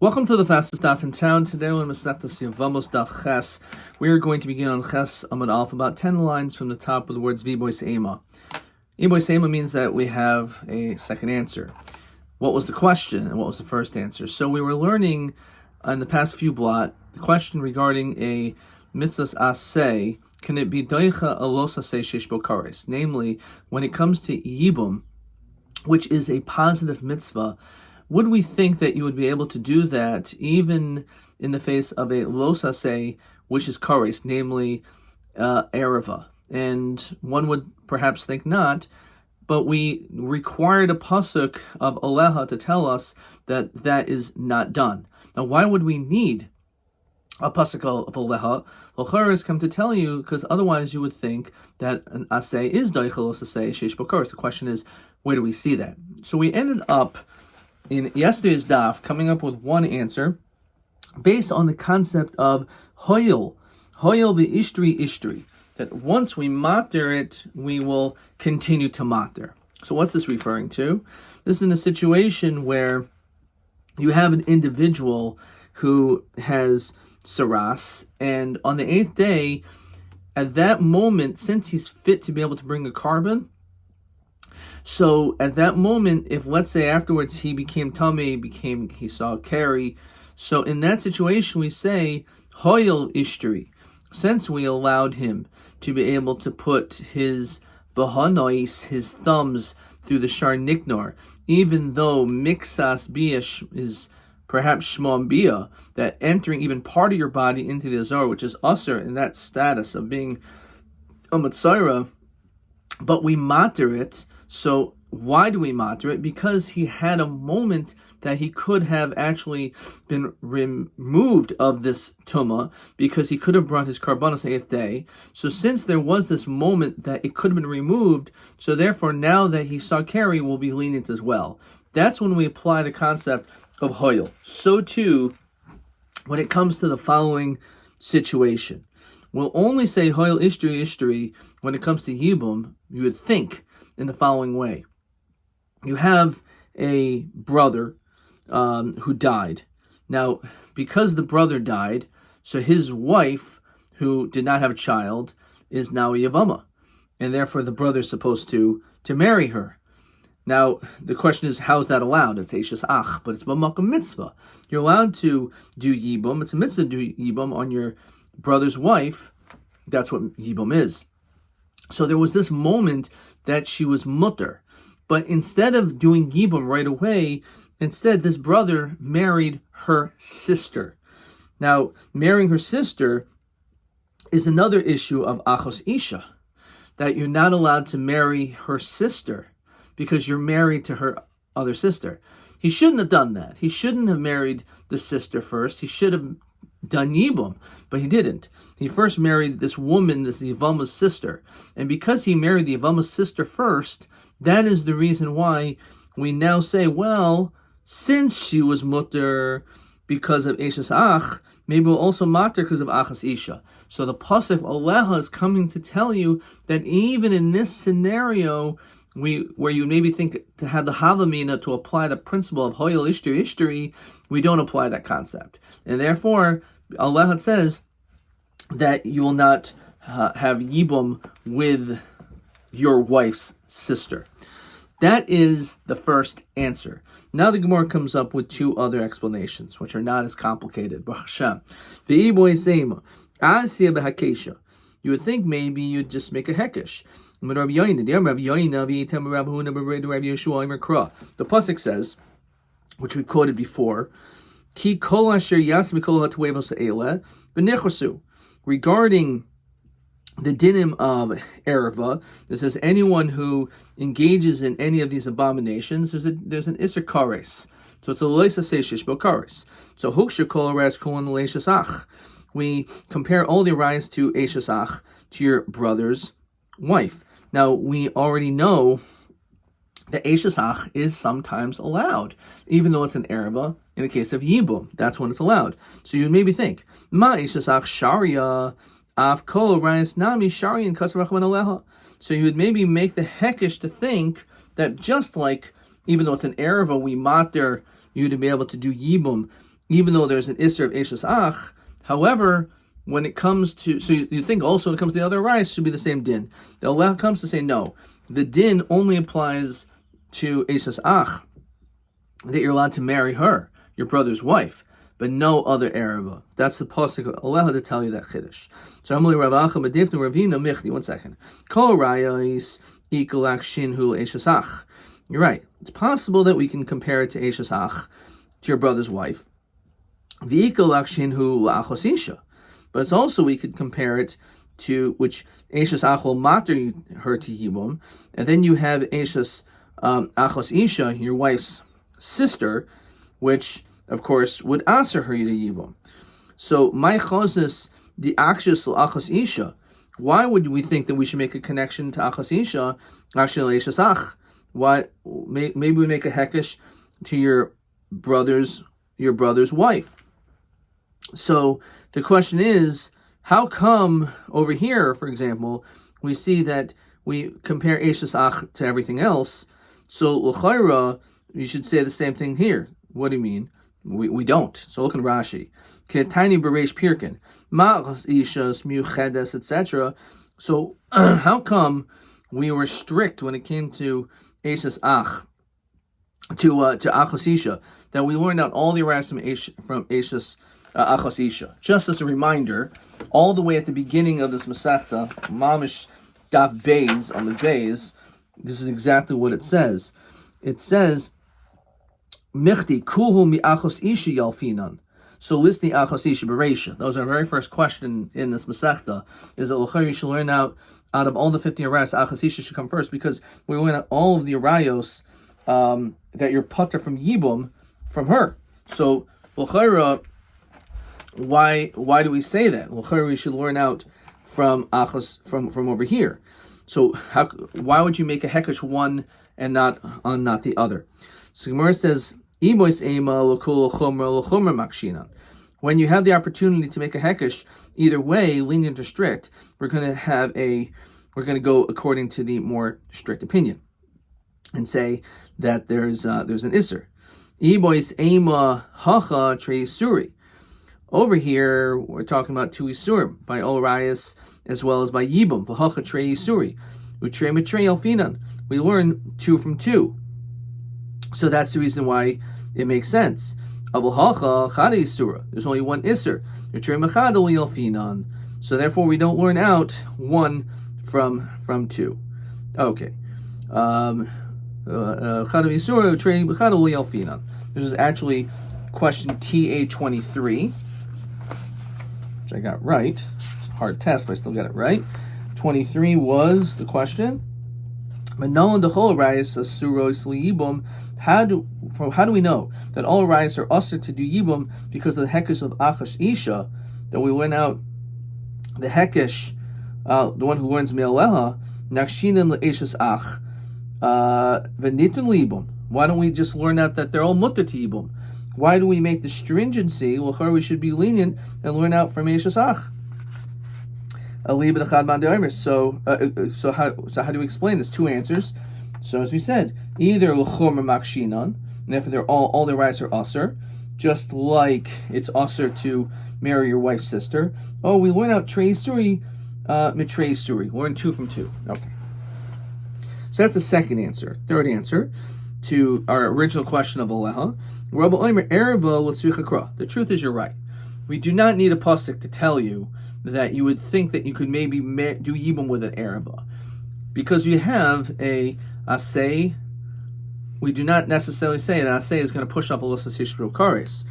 Welcome to the fastest daf in town. Today we're going to Yevamot daf ches. We are going to begin on ches amud alf, about 10 lines from the top with the words v'bois ema. V'bois ema means that we have a second answer. What was the question and what was the first answer? So we were learning in the past few blot the question regarding a mitzvahs aseh. Can it be doicha alos aseh sheish bo kares? Namely, when it comes to yibum, which is a positive mitzvah, would we think that you would be able to do that even in the face of a losase, which is kares, namely ereva? And one would perhaps think not, but we required a pasuk of aleha to tell us that that is not done. Now, why would we need a pasuk of aleha? L'chara has come to tell you, because otherwise you would think that an aseh is doicha losase sheish bo kares. The question is, where do we see that? So we ended up in yesterday's daf coming up with one answer based on the concept of hoyel the ishtri, that once we matter it, we will continue to matter. So what's this referring to? This is in a situation where you have an individual who has saras, and on the 8th day, at that moment, since he's fit to be able to bring a carbon, so at that moment, if let's say afterwards he became tummy, he saw carry, so in that situation we say hoyel ishtri, since we allowed him to be able to put his v'hanois, his thumbs, through the shar niknor, even though mixas bia is perhaps shmon bia, that entering even part of your body into the azar, which is usher in that status of being a matzara, but we matter it. So why do we matter it? Because he had a moment that he could have actually been removed of this tumah, because he could have brought his karbanos 8th day. So since there was this moment that it could have been removed, so therefore now that he saw carry, will be lenient as well. That's when we apply the concept of hoyel. So too, when it comes to the following situation, we'll only say hoyel ishtri when it comes to yibum. You would think in the following way. You have a brother who died. Now, because the brother died, so his wife, who did not have a child, is now a Yevamot, and therefore the brother is supposed to marry her. Now, the question is, how is that allowed? It's Eishes Ach, but it's B'makom mitzvah. You're allowed to do Yibum. It's a mitzvah to do Yibum on your brother's wife. That's what Yibum is. So there was this moment that she was mutter, but instead of doing Yibum right away, instead this brother married her sister. Now, marrying her sister is another issue of Achos Isha, that you're not allowed to marry her sister because you're married to her other sister. He shouldn't have done that. He shouldn't have married the sister first. He should have done Yibum, but he didn't. He first married this woman, this Yevamot's sister. And because he married the Yevamot's sister first, that is the reason why we now say, well, since she was mutter because of Eishes Ach, maybe we'll also matter because of Achas Isha. So the pasuk Aleha is coming to tell you that even in this scenario, where you maybe think to have the Havamina to apply the principle of Hoyel Ishtri, we don't apply that concept. And therefore, Allah says that you will not have Yibum with your wife's sister. That is the first answer. Now the Gemara comes up with two other explanations, which are not as complicated. You would think maybe you'd just make a hekesh. The pasuk says, which we quoted before, Ki kol asher yas mikol hatuevos eile v'nechosu. Regarding the dinim of ereva, it says anyone who engages in any of these abominations, there's an iser kares. So it's a leisa seishish bo kares. So huksha kol aras kolon leishas ach. We compare all the arais to eishes ach, to your brother's wife. Now, we already know that Eishes Ach is sometimes allowed, even though it's an ereva. In the case of Yibum, that's when it's allowed. So you maybe think, Ma Eishes Ach Sharia, Av Kol Rayas Nami Sharia and Kasar Rachman Aleha. So you would maybe make the hekesh to think that just like, even though it's an ereva, we matter you to be able to do Yibum even though there's an Isser of Eishes Ach. However, when it comes to, so you think also when it comes to the other rice, should be the same din. The Allah comes to say, no, the din only applies to Eishes Ach, that you're allowed to marry her, your brother's wife, but no other Araba. That's the pasuk of Allah to tell you that chiddush. So Amali Ravacha Medivnu Ravina Michdi. 1 second. Kol Rayais Ikalak Shinhu Eishes Ach. You're right. It's possible that we can compare it to Eishes Ach, to your brother's wife. V'ikalak Shinhu La'achos Isha. But it's also we could compare it to which Eishes Ach will matter her to Yibum, and then you have Eishes Achos Isha, your wife's sister, which of course would answer her to Yibum. So my chosnis the akshus Achos Isha. Why would we think that we should make a connection to Achos Isha? Actually, Eishes Ach. Why? Maybe we make a hekesh to your brother's wife. So the question is, how come over here, for example, we see that we compare Eishes Ach to everything else? So l'chayra, you should say the same thing here. What do you mean? We don't. So look in Rashi. Ketani bereish pirkin, ma'achos ishas miuchedes, etc. So how come we were strict when it came to Eishes Ach, to Achos Isha, that we learned out all the rest from Eishes Achos Isha? Just as a reminder, all the way at the beginning of this Masechta, Mamish Daf Beis on the Beis, this is exactly what it says. It says, Michti kulhu mi Achos Isha yalfinan. So listen the Achos Isha bereisha. That was our very first question in this Masechta, is that l'chayr you should learn out of all the 50 arayos, Achos Isha should come first, because we learn out all of the arayos that you're putter from Yibum from her. So l'chayr, why do we say that? L'chayr we should learn out from Achos from over here. So why would you make a hekesh one and not the other? So Gemara says, when you have the opportunity to make a hekesh, either way, lenient or strict, we're going to go according to the more strict opinion, and say that there's an isser. Over here, we're talking about two isurim by all rayas as well as by yibum. We learn 2 from 2. So that's the reason why it makes sense. There's only one isser. So therefore we don't learn out 1 from 2. Okay. This is actually question TA23, which I got right. It's a hard test, but I still got it right. 23 was the question. How do we know that all rayos are usher to do yibum because of the hekesh of Achos Isha, that we went out the hekesh, the one who learns me'aleha, nakshinan le'eshes ach, v'nitun liibum. Why don't we just learn out that they're all mutter to yibum? Why do we make the stringency? Well, we should be lenient and learn out from eshes ach. So how do we explain this? 2 answers. So as we said, either l'chorma makshinan, and therefore they're all their rights are usher, just like it's usher to marry your wife's sister. Oh, we learn out trei suri, mitrei suri. Learn 2 from 2. Okay. So that's the second answer. Third answer to our original question of Aleha. The truth is, you're right. We do not need a pasuk to tell you that you would think that you could maybe do yibum with an Araba, because we have a asay. We do not necessarily say an asay is going to push up a losas hishbro kares.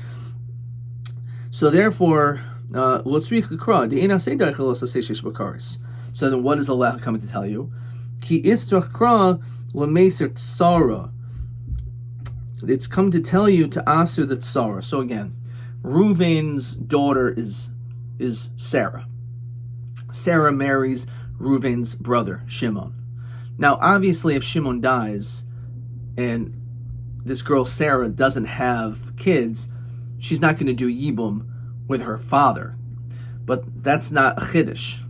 So therefore, lotzrich l'kra the ein asay da'ich losas hishbro kares. So then, what is Allah coming to tell you? Ki istrach kra l'meiser tsara. It's come to tell you to answer the tsara. So again, Reuven's daughter is Sarah. Sarah marries Reuven's brother, Shimon. Now, obviously, if Shimon dies and this girl Sarah doesn't have kids, she's not going to do yibum with her father. But that's not a chiddush.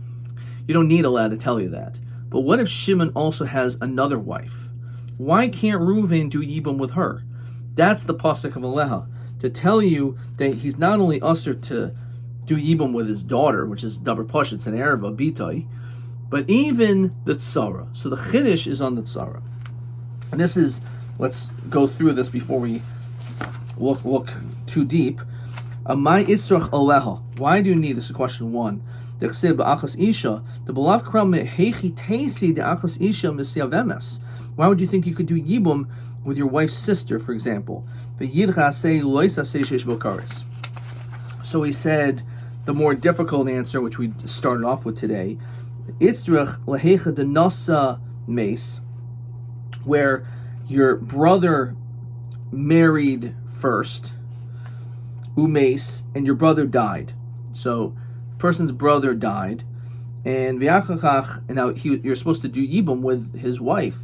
You don't need Allah to tell you that. But what if Shimon also has another wife? Why can't Reuven do yibum with her? That's the pasuk of Aleha, to tell you that he's not only usher to do yibum with his daughter, which is davar pashut, it's an erva bitoi, but even the tzara. So the chiddush is on the tzara. And this is, let's go through this before we look too deep. My israch aleha. Why do you need this? Is question 1. The chsiv achas isha. The belav kram hechi teisi the achas isha misyavemes. Why would you think you could do yibum with your wife's sister, for example? So he said the more difficult answer, which we started off with today, Itzrach lehecha de nasa mace, where your brother married first, umace, and your brother died. So, person's brother died, and v'achachach, and now you're supposed to do yibum with his wife.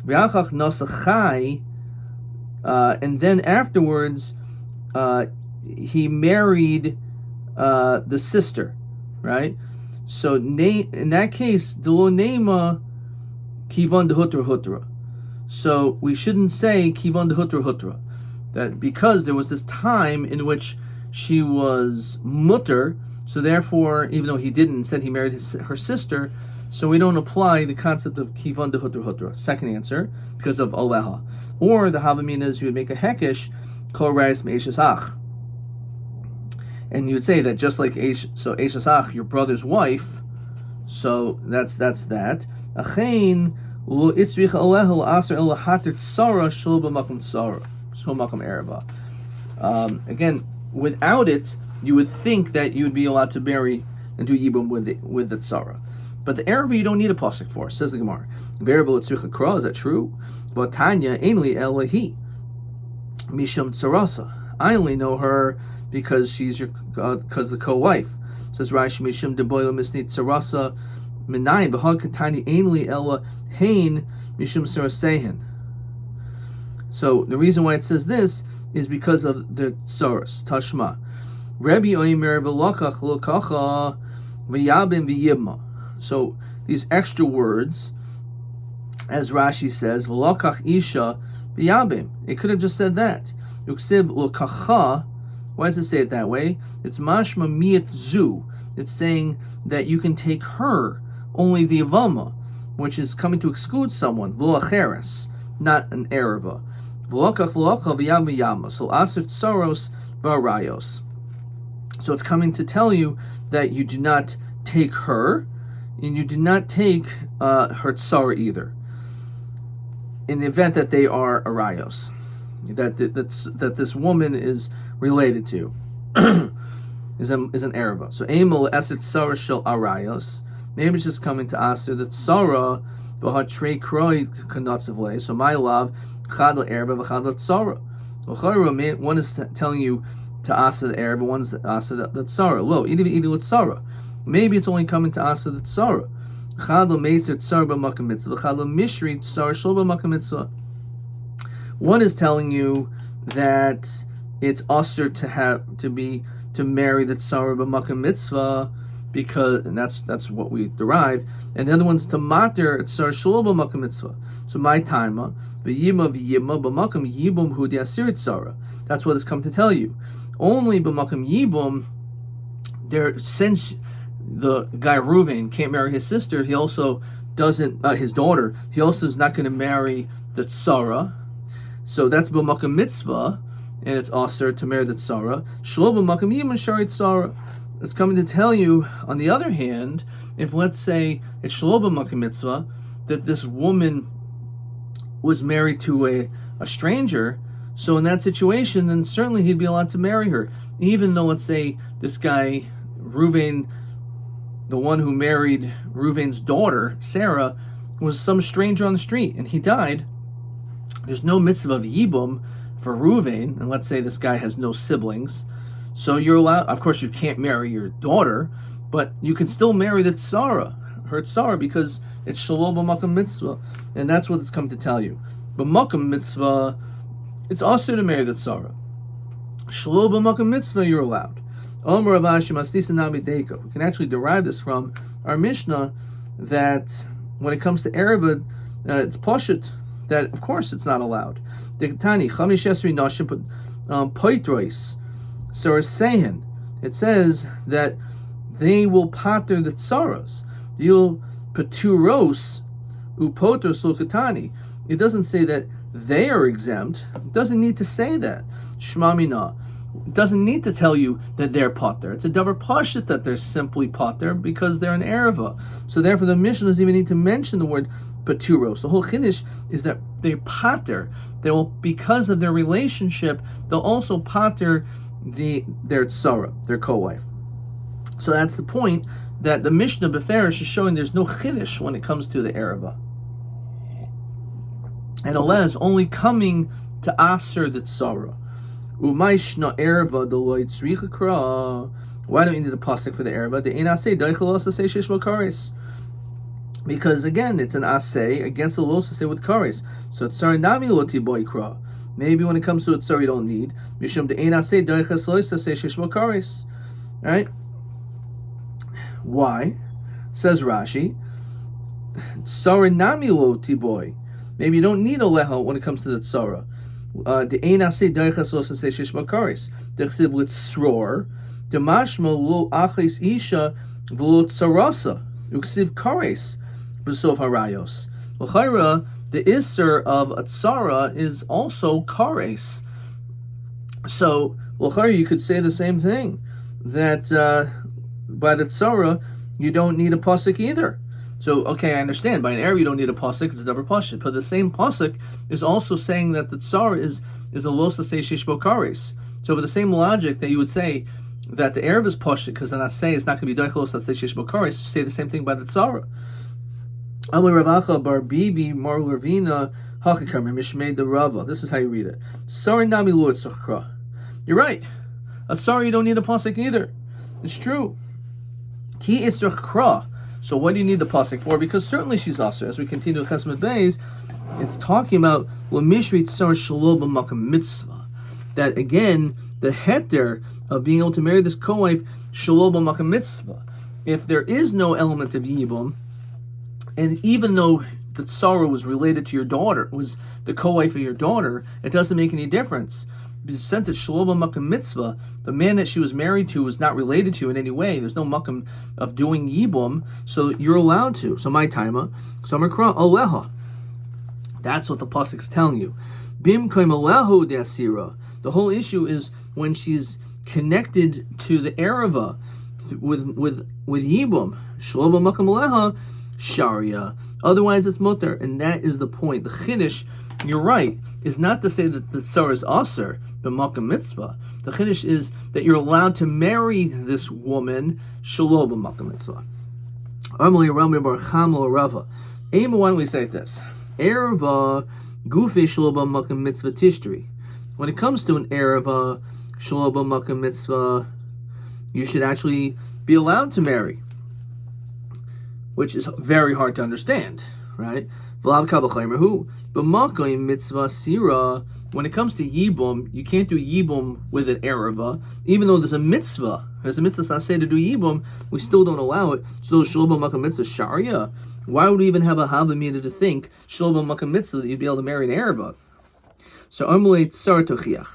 V'achach nasa chai, and then afterwards, he married the sister, right? So in that case, delo nema kivan dehutra hutra. So we shouldn't say kivan dehutra hutra, that because there was this time in which she was mutter, so therefore, even though he didn't, instead he married her sister, so we don't apply the concept of kivan dehutra hutra. Second answer, because of aleha. Or the havamina is you would make a hekesh kol reis me'eshes ach. And you would say that just like so Eshes Ach, your brother's wife, so that's that. Achein lo itzrich aleha aser el hater tzara shel b'makom tzara shel makom erva. Again, without it, you would think that you would be allowed to marry and do yibum with the tzara. But the erva you don't need a pasuk for. Says the Gemara. Verible itzrich akra, is that true? But Tanya ainli elahi misham tzarasa. I only know her because she's your the co-wife. Says Rashi Mishum deboilo misnit tzarasa minayin b'hag katani ainli ella hein mishum sarasehen. So the reason why it says this is because of the tsaras tashma. Rabbi oimer v'lokach lokacha v'yabim v'yibma. So these extra words, as Rashi says, v'lokach isha v'yabim. It could have just said that. Yuksiv lokacha. Why does it say it that way? It's mashma miyat zu. It's saying that you can take her, only the Yevamot, which is coming to exclude someone, v'lacheres, not an erva. V'lokach v'locha v'yam v'yama. So aser tsaros v'arayos. So it's coming to tell you that you do not take her, and you do not take her tsara either, in the event that they are arayos, that this woman is related to, is an erva. So emel eset tzara shel arayos. Maybe it's just coming to aser the tzara v'ha trei kroi kanatzavle. So my love chad erva v'chad tzara. One is telling you to aser the erva, one's to aser the tzara. Lo idi tzara. Maybe it's only coming to aser the tzara. Chad meiser tzara b'makam mitzvah. Chad mishri tzara shel b'makam mitzvah. One is telling you that it's usher to marry the tzara b'makam mitzvah, because, and that's what we derive, and the other one's to mater tzara shelo b'makam mitzvah. So my taima v'yima b'makam yibum hu de'asir tzara. That's what it's come to tell you. Only b'makam yibum, there, since the guy Reuven can't marry his sister, he also doesn't his daughter. He also is not going to marry the tzara. So that's b'makam mitzvah, and it's aser to marry the tzara. Shlo b'makam yibum shari tzara. It's coming to tell you, on the other hand, if let's say it's shlo b'makam mitzvah, that this woman was married to a stranger, so in that situation, then certainly he'd be allowed to marry her. Even though, let's say, this guy, Reuven, the one who married Reuven's daughter, Sarah, was some stranger on the street, and he died. There's no mitzvah of yibum for Reuven, and let's say this guy has no siblings, so you're allowed, of course you can't marry your daughter, but you can still marry the tzara, her tzara, because it's shalom b'makam mitzvah, and that's what it's come to tell you. B'makam mitzvah, it's also to marry the tzara. Shalom b'makam mitzvah, you're allowed. Omer Rav Ashi Masnisa Nami Deika. We can actually derive this from our Mishnah, that when it comes to Erev, it's poshut, that of course it's not allowed. Dekatani, Chamish Esri Nashim, poitrois. So it's saying, it says that they will pater the tsaros. You'll paturos upotos lokatani. It doesn't say that they are exempt. It doesn't need to say that. Shmamina. It doesn't need to tell you that they're pater. It's a davar pashut that they're simply pater because they're an ereva. So therefore the Mishnah doesn't even need to mention the word paturos. The whole chiddush is that they're pater. They will, because of their relationship, they'll also pater their tzara, their co-wife. So that's the point, that the Mishnah Beferish is showing there's no chiddush when it comes to the ereva. And Allah is only coming to aser the tzara. Umayshna ereva deloy tzricha kra. Why don't you need a pasuk for the ereva? The ein asay daichel also say shesh kares. Because again, it's an asay against the los say with kares. So tzara nami loti boy kra. Maybe when it comes to a tzara you don't need. Mishum the ein asay daichel los say shesh kares. Right? Why? Says Rashi. Tzara nami loti boy. Maybe you don't need a leha when it comes to the tzara. The ein asay daichas los say shesh makaris. Dechsiv litzror. The mashma lo achis isha v'lo tzarasa. Uksiv kares b'sof harayos. L'chayra, the iser of a tzara is also kares. So l'chayra, you could say the same thing, that by the tzara you don't need a pasuk either. So, okay, I understand. By an error, you don't need a pasuk; it's a davar pashut. But the same pasuk is also saying that the tsar is a los to say shishbo kares. So, with the same logic that you would say that the error is pashut, because then I say it's not going to be daichlos to say shishbo kares, say the same thing by the tsara. Amar Ravacha bar Bibi mar Lervina hachikamer mishmei the Rava. This is how you read it. Tsar nami lo etzachra. You're right. A tsar you don't need a pasuk either. It's true. Ki etzachra. So what do you need the pasuk for? Because certainly she's aser. As we continue with Chesed Beis, it's talking about l'mishri tzar shelo b'makam mitzvah. That again, the heter of being able to marry this co-wife shelo b'makam mitzvah. If there is no element of yibum, and even though the tzara was related to your daughter, was the co-wife of your daughter, it doesn't make any difference. Since it's shelo b'makam mitzvah, the man that she was married to was not related to in any way. There's no makam of doing yibum, so you're allowed to. So my taima, summer kra aleha. That's what the pasuk is telling you. Bim kaim alehu de'asira. The whole issue is when she's connected to the ereva with yibum. Shelo b'makam aleha sharia. Otherwise, it's mutter, and that is the point. The chiddush, you're right, is not to say that the tzar is aser b'makam mitzvah. The chiddush is that you're allowed to marry this woman shelo b'makam mitzvah. Amalei Rami bar Chamel Rava. Why don't we say this? Ereva gufi shelo b'makam mitzvah tishtri. When it comes to an ereva shelo b'makam mitzvah, you should actually be allowed to marry, which is very hard to understand, right? When it comes to yibum, you can't do yibum with an ereva, even though there's a mitzvah. There's a mitzvah say to do yibum, we still don't allow it. So shelo b'makam mitzvah sharia. Why would we even have a havamina to think shelo b'makam mitzvah that you'd be able to marry an ereva? So amalei tzar tochiach.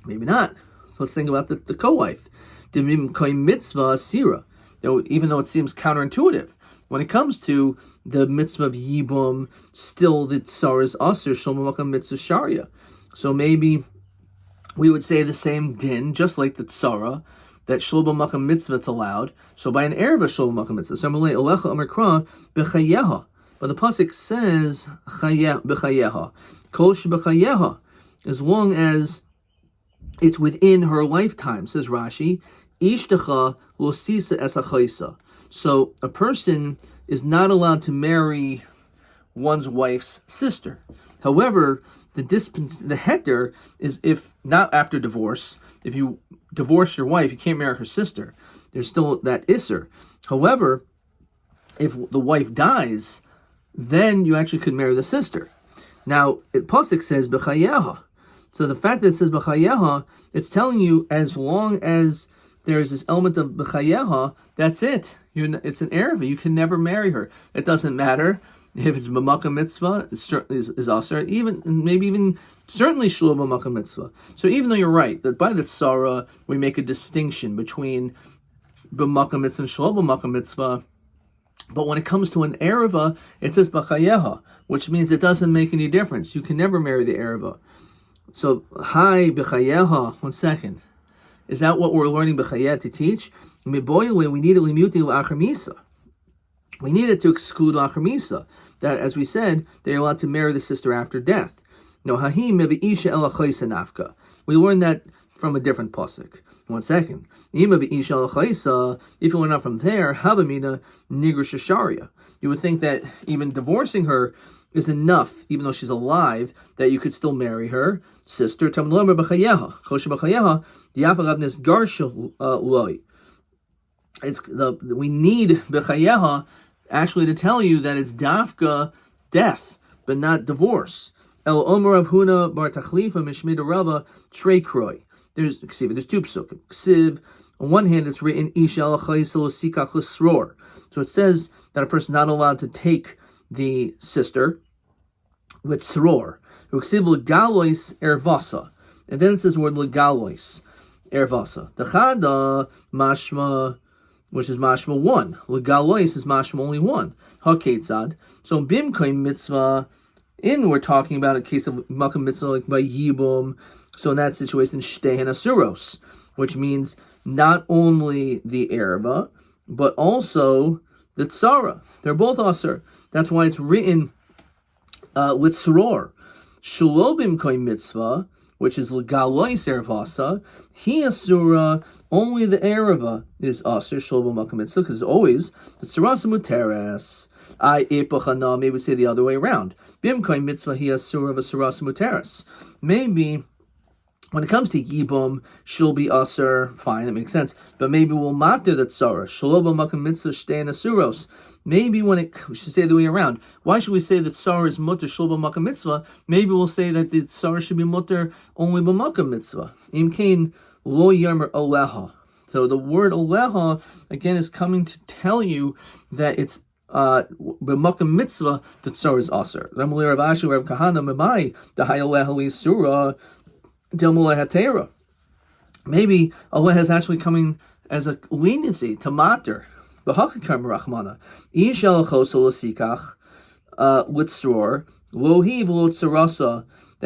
Maybe not. So let's think about the co-wife. Mitzvah sira. Even though it seems counterintuitive. When it comes to the mitzvah of yibum, still the tsar is aser shelo b'makam mitzvah sharia. So maybe we would say the same din, just like the tzara, that shelo b'makam mitzvah is allowed. So by an ereva shelo b'makam mitzvah, so amalei alecha amar kra b'chayeha. But the pasuk says b'chayeha, kol sheb'chayeha, as long as it's within her lifetime. Says Rashi, ishtacha lo sisa es achaisa. So a person is not allowed to marry one's wife's sister. However, the heter is if not after divorce. If you divorce your wife, you can't marry her sister. There's still that iser. However, if the wife dies, then you actually could marry the sister. Now, pasuk says b'chayeha. So the fact that it says b'chayeha, it's telling you as long as there's this element of b'chayeha, that's it. It's an ereva. You can never marry her. It doesn't matter If it's b'makam mitzvah, it certainly is aser. Maybe certainly shlo b'makam mitzvah. So even though you're right that by the tzara we make a distinction between b'makam mitzvah and shlo b'makam mitzvah, but when it comes to an ereva, it says b'chayeha, which means it doesn't make any difference. You can never marry the ereva. So hi b'chayeha. 1 second. Is that what we're learning b'chayeh to teach? We need it limuti l'achar misa. We need it to exclude l'achar misa. That, as we said, they're allowed to marry the sister after death. No, hahim me'isha el achaysa nafka. We learned that from a different pasuk. 1 second. If you learn out from there, habamina nigr shasharia. You would think that even divorcing her is enough, even though she's alive, that you could still marry her sister. We need b'chayeha actually to tell you that it's dafka death, but not divorce. El Omer of Huna bar Tachlifa Mishmida Rava Trey Kroy. There's two psukim. Ksiv, on one hand, it's written Isha al-Chaysel Sikach L'Sror. So it says that a person is not allowed to take the sister with sror. Uksiv legalois ervasa. And then it says the word legalois ervasa. The chada mashma, which is mashma 1. Legalois is mashma only 1. Haketzad. So bimkoim mitzvah, we're talking about a case of makam mitzvah like by yibum. So in that situation, shtehen asuros, which means not only the erva, but also the tzara. They're both asur. That's why it's written with soror. Shalobim koy mitzvah, which is legalois ervasa, he asura, only the erva is asur, shalobim makam mitzvah, because always the tzarasa muteres. I epachana, maybe say the other way around. Bim koy mitzvah, he asura v'tzarasa muteres. Maybe when it comes to yibum, she'll be asur, fine, that makes sense. But maybe we'll matter the tzara. Shalobim makam mitzvah shtein asuros. Maybe we should say the way around. Why should we say that tzara is mutter shalobim makam mitzvah? Maybe we'll say that the tzara should be mutter only b'makam mitzvah. Imkain lo yomer aleha. So the word aleha again is coming to tell you that it's b'makam mitzvah the tzara is asur. Ramli Rav Ashi Rav Kahana memai the hayaleha li surah. Maybe Allah is actually coming as a leniency to matter. That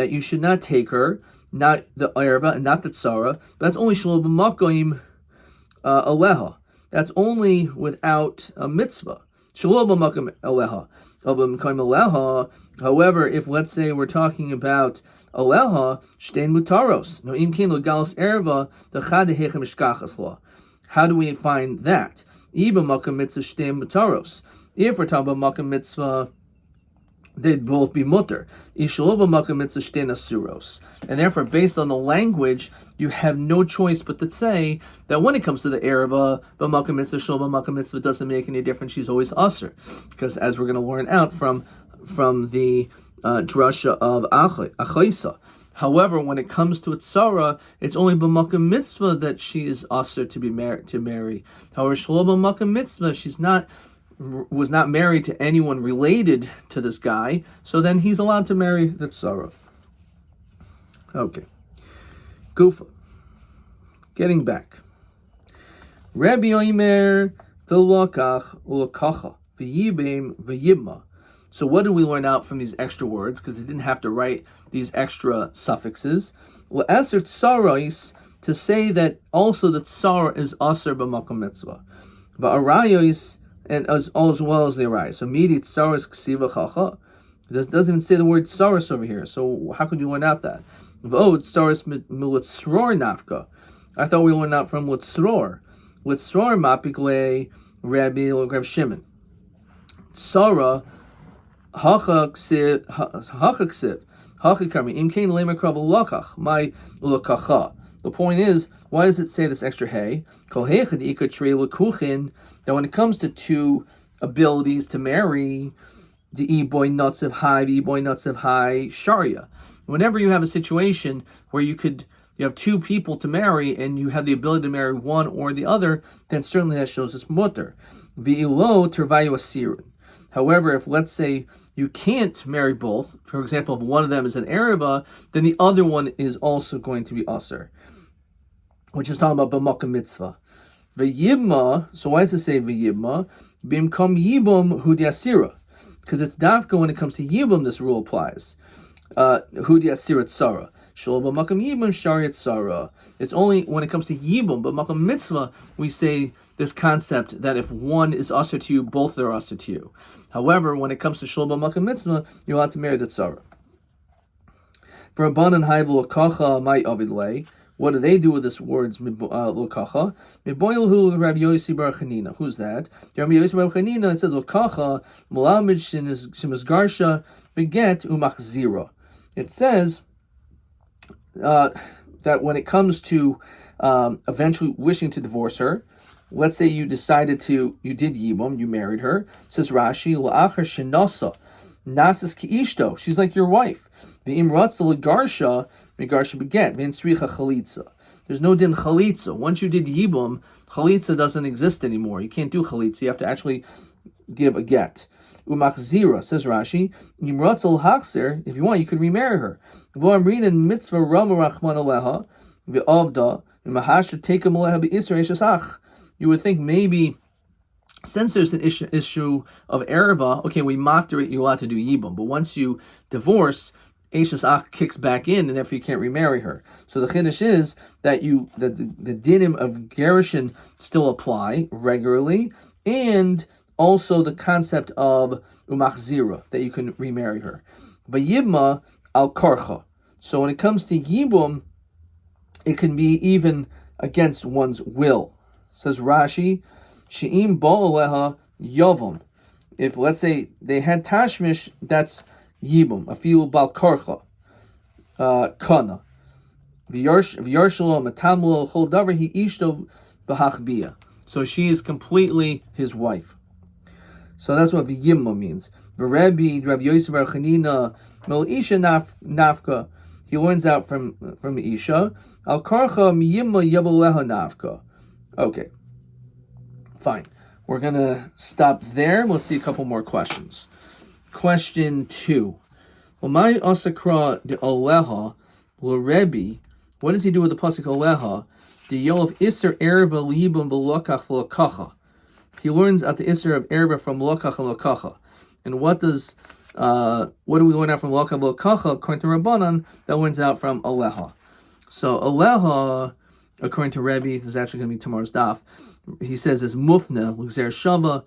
you should not take her, not the erva and not the tzara. But that's only shalom b'makom aleha. That's only without a mitzvah. Shalom b'makom aleha. However, if let's say we're talking about aleha, shtein mutaros. No imkin legalos erva the chad hechem ishkachas law. How do we find that? Iba makam mitzvah shtein mutaros. If we're talking about makam mitzvah, they'd both be mutter. Ishaloba makam mitzvah shtein asuros. And therefore, based on the language, you have no choice but to say that when it comes to the erva, but makam mitzvah, shaloba makam mitzvah doesn't make any difference. She's always asur, because as we're going to learn out from the drasha of Achaysa. However, when it comes to tzara, it's only b'makam mitzvah that she is asur to marry. However, shaloba makam mitzvah, was not married to anyone related to this guy, so then he's allowed to marry the tzara. Okay. Gufa. Getting back. Rabbi Omer v'lokach ulakacha v'yibim v'yibma. So what do we learn out from these extra words? Because they didn't have to write these extra suffixes. L'eser tsarais, to say that also the tsar is aser b'makam mitzvah. V'arayos, and as well as the arayos. So midi tsaras ksiva chacha. It doesn't even say the word tsaras over here. So how could you learn out that? V'od tsaras milutzror nafka. I thought we learned out from lutzror. Lutzror mapikle Rabbi Rav Shimon. Tsara hacha ksiv karmi imkain lema krabel lakach my lakacha. The point is, why does it say this extra hey? That when it comes to two abilities to marry, the e-boy nuts of high, the e-boy nuts of high, sharia. Whenever you have a situation where you have two people to marry and you have the ability to marry one or the other, then certainly that shows us mutter. V'ilo tervayu asirin. However, if let's say you can't marry both, for example, if one of them is an Araba, then the other one is also going to be Aser, which is talking about B'makam Mitzvah. V'yibma, so why does it say V'yibma? Bimkom Yibum Hudiasira. Because it's Dafka when it comes to Yibum, this rule applies. Hudiasira Tzara. Shol B'makam Yibum Shariat Tzara. It's only when it comes to Yibum, but Makam Mitzvah, we say this concept that if one is Aser to you, both are Aser to you. However, when it comes to Shol B'makam Mitzvah, you're allowed to marry the Tzara. For Rabbanan Hayv Lokacha Mai Avid Lei. What do they do with this words, Lokacha? Miboilhu Rabbi Yosi Bar Chanina. Who's that? Rabbi Yosi Bar Chanina, it says, Lokacha, Mulamid Shemizgarsha, Beget Umachzira. It says that when it comes to eventually wishing to divorce her, let's say you did Yibum, you married her, says Rashi, La'achar Shenasa, Nasas Kiishto, she's like your wife. The Imratza Garsha, Megarsha beget, Vinsricha Chalitza. There's no din Chalitza. Once you did Yibum, Chalitza doesn't exist anymore. You can't do Chalitza. You have to actually give a get. Umachzira, says Rashi, Imratza Hakser, if you want, you could remarry her. V'amrin mitzvah Rama Rachman Aleha, V'avda, V'mahasha Teka Maleha B'Isra Eshasach. You would think maybe, since there's an issue of Ereva, okay, we mocked her, you're allowed to do Yibum, but once you divorce, Eishes Ach kicks back in, and therefore you can't remarry her. So the chiddush is that the dinim of Gerushin still apply regularly, and also the concept of Umachzira, that you can remarry her. But Yibma al Karcha. So when it comes to Yibum, it can be even against one's will. Says Rashi, She'im Bo'aleha Yavam. If, let's say, they had Tashmish, that's Yibum, Afilu Bal Karcha, Kana. V'yarshala Matamlo Chol Davar Hi Ishto B'Hachbia. So she is completely his wife. So that's what V'yimma means. V'Rebbe, Rav Yosef Bar Chanina, Mel Isha Nafka. He learns out from Isha. Al Karcha Miyimma Yavoleha Nafka. Okay, fine. We're going to stop there. Let's see a couple more questions. Question 2. Well, my asakra de Aleha Rebbe. What does he do with the pasuk Aleha? The Yol of Isser Erva Libum V'Lokach V'Lokacha. He learns at the Isser of Erva from Lokach and Lokacha. And what do we learn out from Lokach V'Lokacha? According to Rabbanan, that learns out from Aleha. So Aleha, according to Rabbi, this is actually going to be tomorrow's daf. He says is Mufna L'Gzer Shava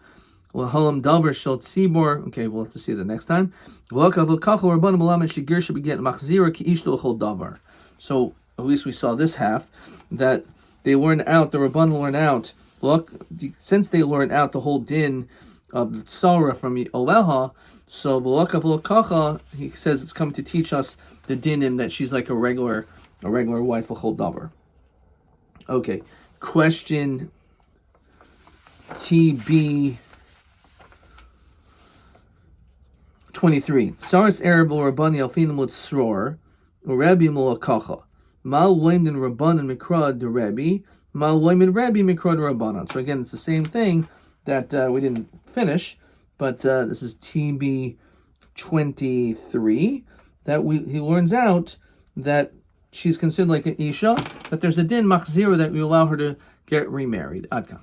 L'Halam Davar Shel Tzibor. Okay, we'll have to see that next time. Lokach V'Lokacha Rabbanan B'Lam Shigir Shebeget Machzira Ki Ishto L'Chol Davar. So at least we saw this half, that they learn out, the Rabban learn out, since they learn out the whole din of the Tzara from Aleha, so V'Lokach V'Lokacha, he says it's coming to teach us the dinim that she's like a regular wife, L'Chol Davar. Okay, question TB 23. Saras Arab Rabbani Alfina Mut Sror, Rabbi Mulakacha. Mal Loimden Rabbanan Mikrad de Rabbi, Mal Loimden Rabbi Mikrad Rabbanan. So again, it's the same thing that we didn't finish, but this is TB 23, that he learns out that she's considered like an Isha, that there's a din machzira that we allow her to get remarried. Adkan.